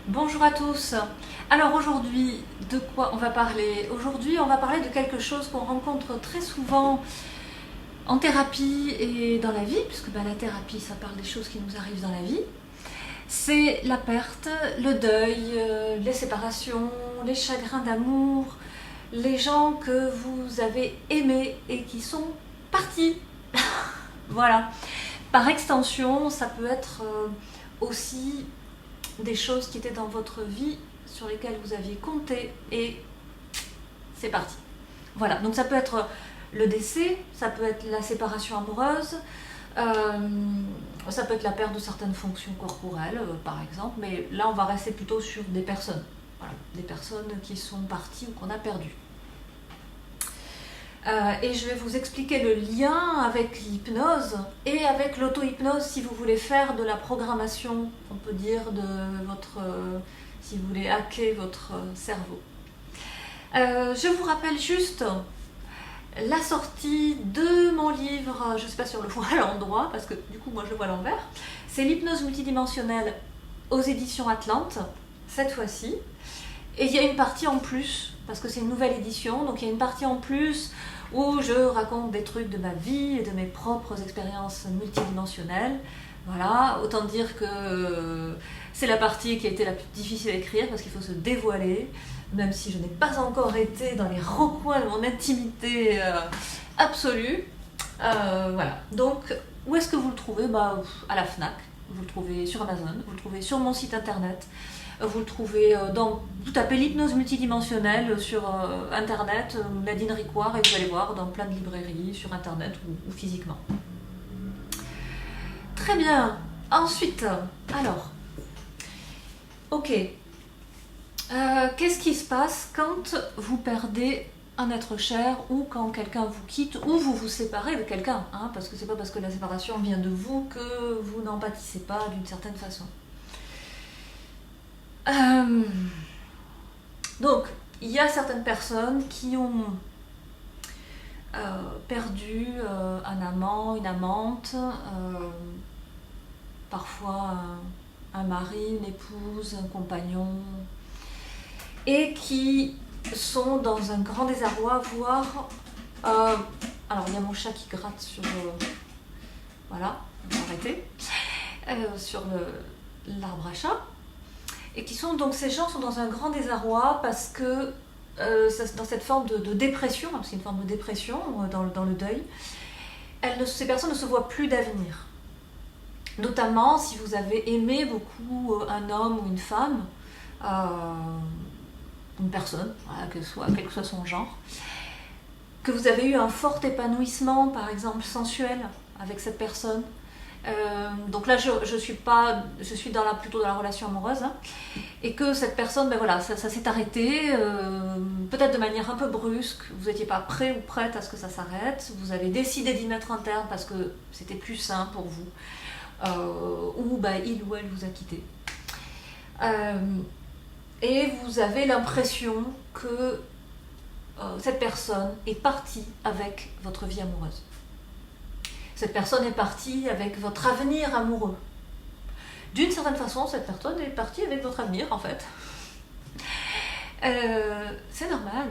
Bonjour à tous. Alors aujourd'hui, de quoi on va parler? Aujourd'hui, on va parler de quelque chose qu'on rencontre très souvent en thérapie et dans la vie, puisque la thérapie, ça parle des choses qui nous arrivent dans la vie. C'est la perte, le deuil, les séparations, les chagrins d'amour, les gens que vous avez aimés et qui sont partis. Voilà. Par extension, ça peut être aussi des choses qui étaient dans votre vie sur lesquelles vous aviez compté et c'est parti. Voilà, donc ça peut être le décès, ça peut être la séparation amoureuse, ça peut être la perte de certaines fonctions corporelles par exemple, mais là on va rester plutôt sur des personnes. Voilà, des personnes qui sont parties ou qu'on a perdues. Et je vais vous expliquer le lien avec l'hypnose et avec l'auto-hypnose si vous voulez faire de la programmation, on peut dire, de votre, si vous voulez hacker votre cerveau. Je vous rappelle juste la sortie de mon livre, je ne sais pas si on le voit à l'endroit, parce que du coup moi je le vois à l'envers, c'est l'hypnose multidimensionnelle aux éditions Atlante, cette fois-ci. Et il y a une partie en plus, parce que c'est une nouvelle édition, donc il y a une partie en plus où je raconte des trucs de ma vie et de mes propres expériences multidimensionnelles. Voilà, autant dire que c'est la partie qui a été la plus difficile à écrire parce qu'il faut se dévoiler, même si je n'ai pas encore été dans les recoins de mon intimité absolue. Voilà, donc où est-ce que vous le trouvez? À la FNAC, vous le trouvez sur Amazon, vous le trouvez sur mon site internet. Vous le trouvez vous tapez l'hypnose multidimensionnelle sur internet, Nadine Ricoire, et vous allez voir dans plein de librairies, sur internet ou physiquement. Très bien. Ensuite, alors, ok. Qu'est-ce qui se passe quand vous perdez un être cher ou quand quelqu'un vous quitte ou vous vous séparez de quelqu'un, hein, parce que c'est pas parce que la séparation vient de vous que vous n'en pâtissez pas d'une certaine façon. Donc, il y a certaines personnes qui ont perdu un amant, une amante, parfois un mari, une épouse, un compagnon, et qui sont dans un grand désarroi, voire... alors, il y a mon chat qui gratte sur... voilà, on va arrêter. Sur l'arbre à chat. Et qui sont donc, ces gens sont dans un grand désarroi parce que dans cette forme de dépression, parce qu'il y a une forme de dépression dans le deuil, ces personnes ne se voient plus d'avenir. Notamment si vous avez aimé beaucoup un homme ou une femme, une personne, voilà, quel que soit son genre, que vous avez eu un fort épanouissement, par exemple sensuel, avec cette personne. Donc là je suis plutôt dans la relation amoureuse, hein, et que cette personne, ça s'est arrêté, peut-être de manière un peu brusque, vous n'étiez pas prêt ou prête à ce que ça s'arrête, vous avez décidé d'y mettre un terme parce que c'était plus sain pour vous, ou il ou elle vous a quitté, et vous avez l'impression que cette personne est partie avec votre vie amoureuse. Cette personne est partie avec votre avenir amoureux. D'une certaine façon, cette personne est partie avec votre avenir, en fait. C'est normal.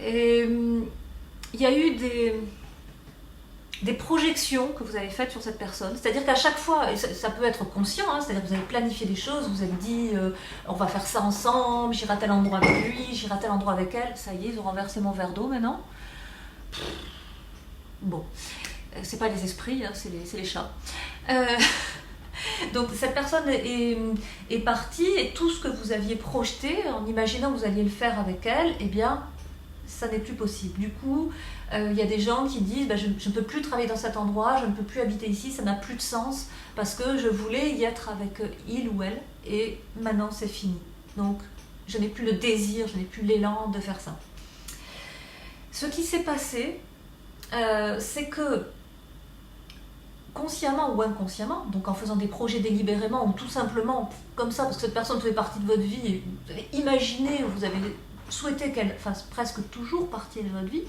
Et il y a eu des projections que vous avez faites sur cette personne. C'est-à-dire qu'à chaque fois, et ça peut être conscient, hein, c'est-à-dire que vous avez planifié des choses, vous avez dit on va faire ça ensemble, j'irai à tel endroit avec lui, j'irai à tel endroit avec elle. Ça y est, ils ont renversé mon verre d'eau maintenant. Bon, c'est pas les esprits, hein, c'est les chats. Donc cette personne est partie et tout ce que vous aviez projeté en imaginant que vous alliez le faire avec elle, eh bien, ça n'est plus possible. Du coup, il y a des gens qui disent je ne peux plus travailler dans cet endroit, je ne peux plus habiter ici, ça n'a plus de sens parce que je voulais y être avec il ou elle et maintenant c'est fini. Donc, je n'ai plus le désir, je n'ai plus l'élan de faire ça. Ce qui s'est passé, c'est que consciemment ou inconsciemment, donc en faisant des projets délibérément ou tout simplement comme ça parce que cette personne faisait partie de votre vie et vous avez imaginé, vous avez souhaité qu'elle fasse presque toujours partie de votre vie,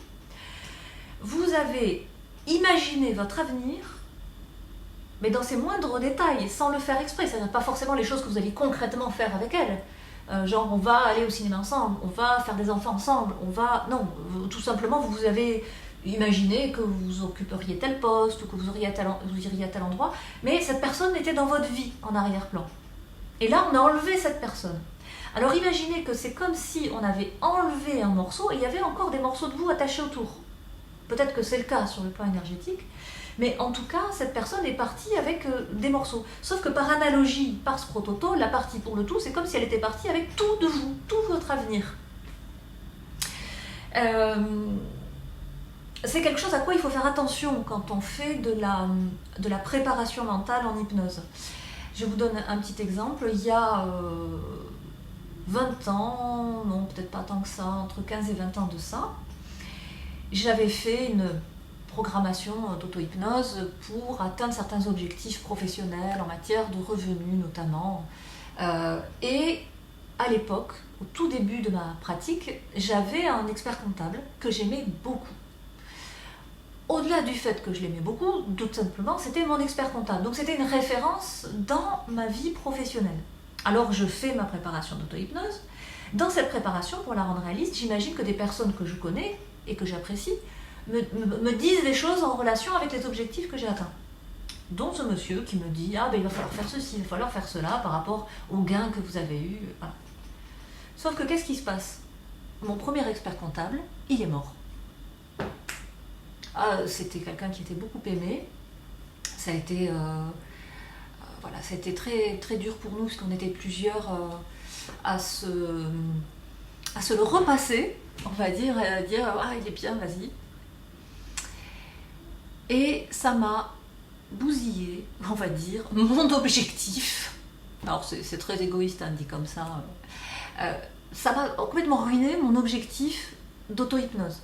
vous avez imaginé votre avenir mais dans ses moindres détails, sans le faire exprès. C'est-à-dire pas forcément les choses que vous allez concrètement faire avec elle. Genre, on va aller au cinéma ensemble, on va faire des enfants ensemble, on va... Non, tout simplement, vous avez imaginé que vous occuperiez tel poste ou que vous iriez à tel endroit, mais cette personne était dans votre vie en arrière-plan. Et là, on a enlevé cette personne. Alors imaginez que c'est comme si on avait enlevé un morceau et il y avait encore des morceaux de vous attachés autour. Peut-être que c'est le cas sur le plan énergétique, mais en tout cas, cette personne est partie avec des morceaux. Sauf que par analogie, par ce prototo, la partie pour le tout, c'est comme si elle était partie avec tout de vous, tout votre avenir. C'est quelque chose à quoi il faut faire attention quand on fait de la préparation mentale en hypnose. Je vous donne un petit exemple. Il y a 20 ans, non peut-être pas tant que ça, entre 15 et 20 ans de ça, j'avais fait une programmation d'auto-hypnose pour atteindre certains objectifs professionnels en matière de revenus notamment. Et à l'époque, au tout début de ma pratique, j'avais un expert comptable que j'aimais beaucoup. Au-delà du fait que je l'aimais beaucoup, tout simplement, c'était mon expert comptable. Donc c'était une référence dans ma vie professionnelle. Alors je fais ma préparation d'auto-hypnose. Dans cette préparation, pour la rendre réaliste, j'imagine que des personnes que je connais et que j'apprécie me disent des choses en relation avec les objectifs que j'ai atteints. Dont ce monsieur qui me dit « Ah ben il va falloir faire ceci, il va falloir faire cela par rapport aux gains que vous avez eus. » Voilà. Sauf que qu'est-ce qui se passe? Mon premier expert comptable, il est mort. C'était quelqu'un qui était beaucoup aimé. Ça a été, voilà, ça a été très, très dur pour nous, parce qu'on était plusieurs à se le repasser, on va dire, et à dire « Ah, il est bien, vas-y ». Et ça m'a bousillé, on va dire, mon objectif. Alors c'est très égoïste, hein, dit comme ça. Ça m'a complètement ruiné mon objectif d'auto-hypnose.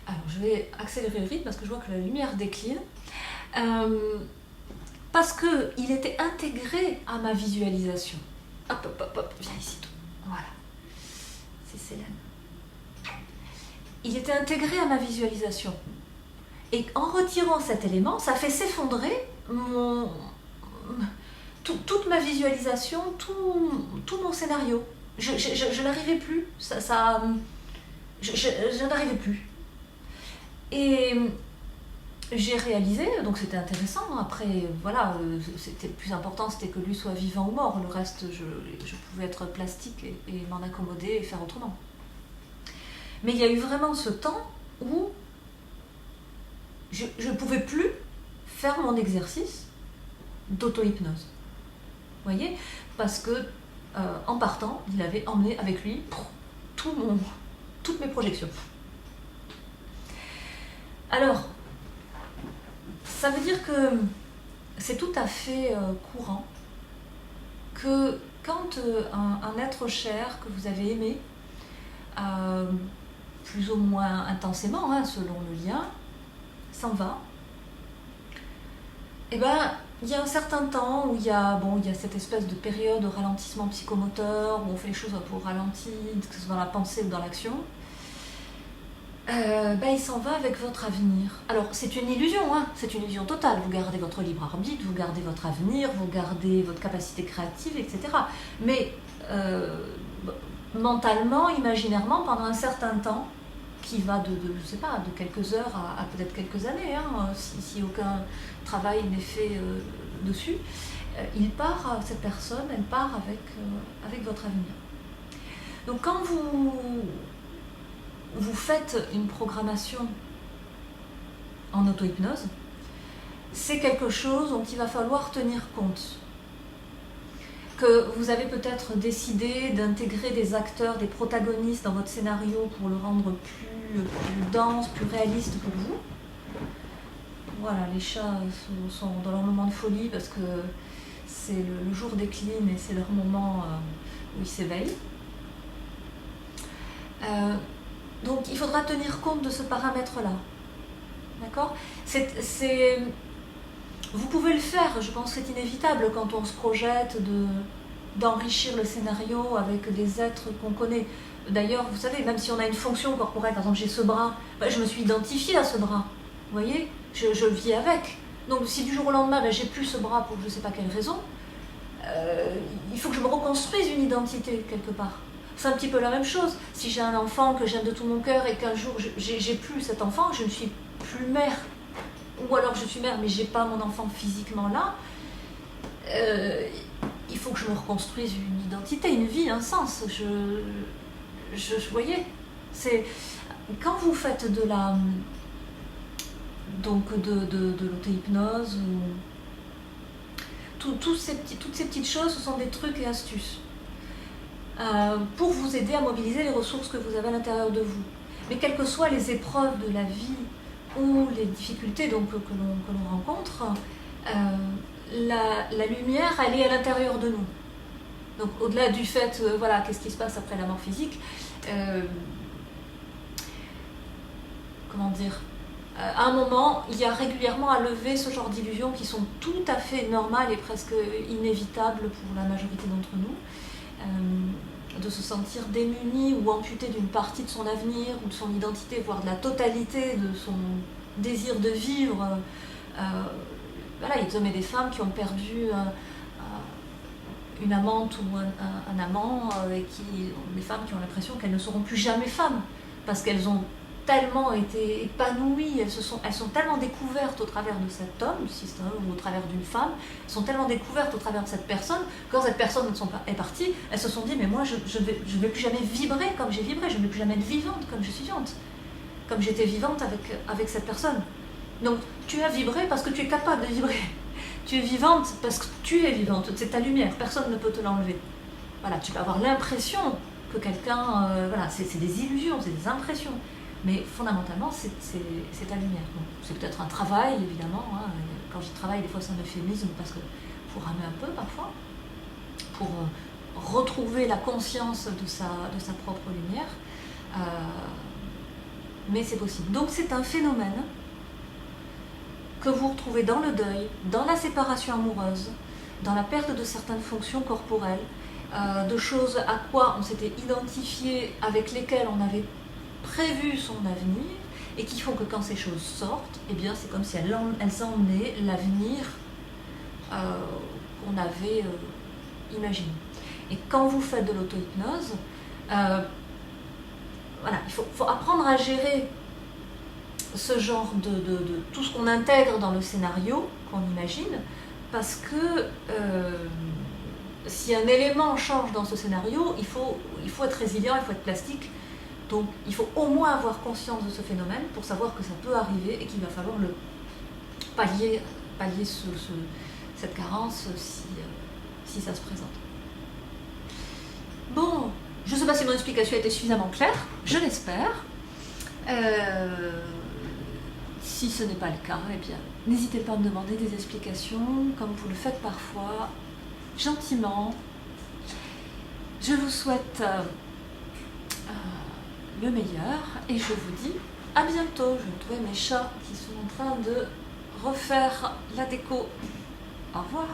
Alors je vais accélérer le rythme parce que je vois que la lumière décline. Parce qu'il était intégré à ma visualisation. Hop, hop, hop, hop, viens ici. Voilà. C'est Célène. Il était intégré à ma visualisation. Et en retirant cet élément, ça fait s'effondrer toute ma visualisation, tout mon scénario. Je n'arrivais plus. Je n'arrivais plus. Et j'ai réalisé, donc c'était intéressant. Après, voilà, c'était le plus important, c'était que lui soit vivant ou mort. Le reste, je pouvais être plastique et m'en accommoder et faire autrement. Mais il y a eu vraiment ce temps où je ne pouvais plus faire mon exercice d'auto-hypnose. Vous voyez? Parce que en partant, il avait emmené avec lui toutes mes projections. Alors, ça veut dire que c'est tout à fait courant que quand un être cher que vous avez aimé, plus ou moins intensément, hein, selon le lien, s'en va, et ben il y a un certain temps où il y a cette espèce de période de ralentissement psychomoteur, où on fait les choses un peu au ralenti, que ce soit dans la pensée ou dans l'action. Il s'en va avec votre avenir. Alors c'est une illusion, hein, c'est une illusion totale. Vous gardez votre libre arbitre, vous gardez votre avenir, vous gardez votre capacité créative, etc. Mais mentalement, imaginairement, pendant un certain temps, qui va je sais pas, de quelques heures à peut-être quelques années, hein, si aucun travail n'est fait dessus, cette personne, elle part avec votre avenir. Donc quand vous faites une programmation en auto-hypnose, c'est quelque chose dont il va falloir tenir compte. Que vous avez peut-être décidé d'intégrer des acteurs, des protagonistes dans votre scénario pour le rendre plus dense, plus réaliste pour vous. Voilà, les chats sont dans leur moment de folie parce que c'est le jour décline et c'est leur moment où ils s'éveillent. Donc il faudra tenir compte de ce paramètre-là. D'accord ? Vous pouvez le faire, je pense que c'est inévitable quand on se projette d'enrichir le scénario avec des êtres qu'on connaît. D'ailleurs, vous savez, même si on a une fonction corporelle, par exemple j'ai ce bras, je me suis identifiée à ce bras. Vous voyez, je vis avec. Donc si du jour au lendemain, ben, j'ai plus ce bras pour je ne sais pas quelle raison, il faut que je me reconstruise une identité quelque part. C'est un petit peu la même chose. Si j'ai un enfant que j'aime de tout mon cœur et qu'un jour j'ai plus cet enfant, je ne suis plus mère, ou alors je suis mère mais j'ai pas mon enfant physiquement là, il faut que je me reconstruise une identité, une vie, un sens. Vous voyez, c'est quand vous faites de la de l'auto-hypnose ou toutes ces petites choses, ce sont des trucs et astuces pour vous aider à mobiliser les ressources que vous avez à l'intérieur de vous. Mais quelles que soient les épreuves de la vie ou les difficultés donc, que l'on rencontre, la lumière, elle est à l'intérieur de nous. Donc au-delà du fait, voilà, qu'est-ce qui se passe après la mort physique, comment dire, à un moment, il y a régulièrement à lever ce genre d'illusions qui sont tout à fait normales et presque inévitables pour la majorité d'entre nous. De se sentir démuni ou amputé d'une partie de son avenir ou de son identité, voire de la totalité de son désir de vivre. Voilà, il y a des hommes et des femmes qui ont perdu une amante ou un amant, et des femmes qui ont l'impression qu'elles ne seront plus jamais femmes, parce qu'elles ont tellement été épanouies, elles sont tellement découvertes au travers de cet homme, si c'est un homme, ou au travers d'une femme, elles sont tellement découvertes au travers de cette personne, quand cette personne est partie, elles se sont dit, mais moi je ne vais plus jamais vibrer comme j'ai vibré, je ne vais plus jamais être vivante comme je suis vivante, comme j'étais vivante avec cette personne. Donc tu as vibré parce que tu es capable de vibrer, tu es vivante parce que tu es vivante, c'est ta lumière, personne ne peut te l'enlever. Voilà, tu peux avoir l'impression que quelqu'un, voilà, c'est des illusions, c'est des impressions. Mais fondamentalement, c'est ta lumière. C'est peut-être un travail, évidemment. Hein. Quand je travaille, des fois c'est un euphémisme parce qu'il faut ramer un peu parfois pour retrouver la conscience de sa propre lumière. Mais c'est possible. Donc c'est un phénomène que vous retrouvez dans le deuil, dans la séparation amoureuse, dans la perte de certaines fonctions corporelles, de choses à quoi on s'était identifié, avec lesquelles on avait prévu son avenir, et qui font que quand ces choses sortent, eh bien c'est comme si elles emmenaient l'avenir qu'on avait imaginé. Et quand vous faites de l'auto-hypnose, voilà, il faut apprendre à gérer ce genre de tout ce qu'on intègre dans le scénario qu'on imagine, parce que si un élément change dans ce scénario, il faut être résilient, il faut être plastique. Donc il faut au moins avoir conscience de ce phénomène pour savoir que ça peut arriver et qu'il va falloir le pallier cette carence si ça se présente. Bon, je ne sais pas si mon explication a été suffisamment claire, je l'espère. Si ce n'est pas le cas, eh bien, n'hésitez pas à me demander des explications, comme vous le faites parfois, gentiment. Je vous souhaite le meilleur et je vous dis à bientôt. Je vais retrouver mes chats qui sont en train de refaire la déco. Au revoir.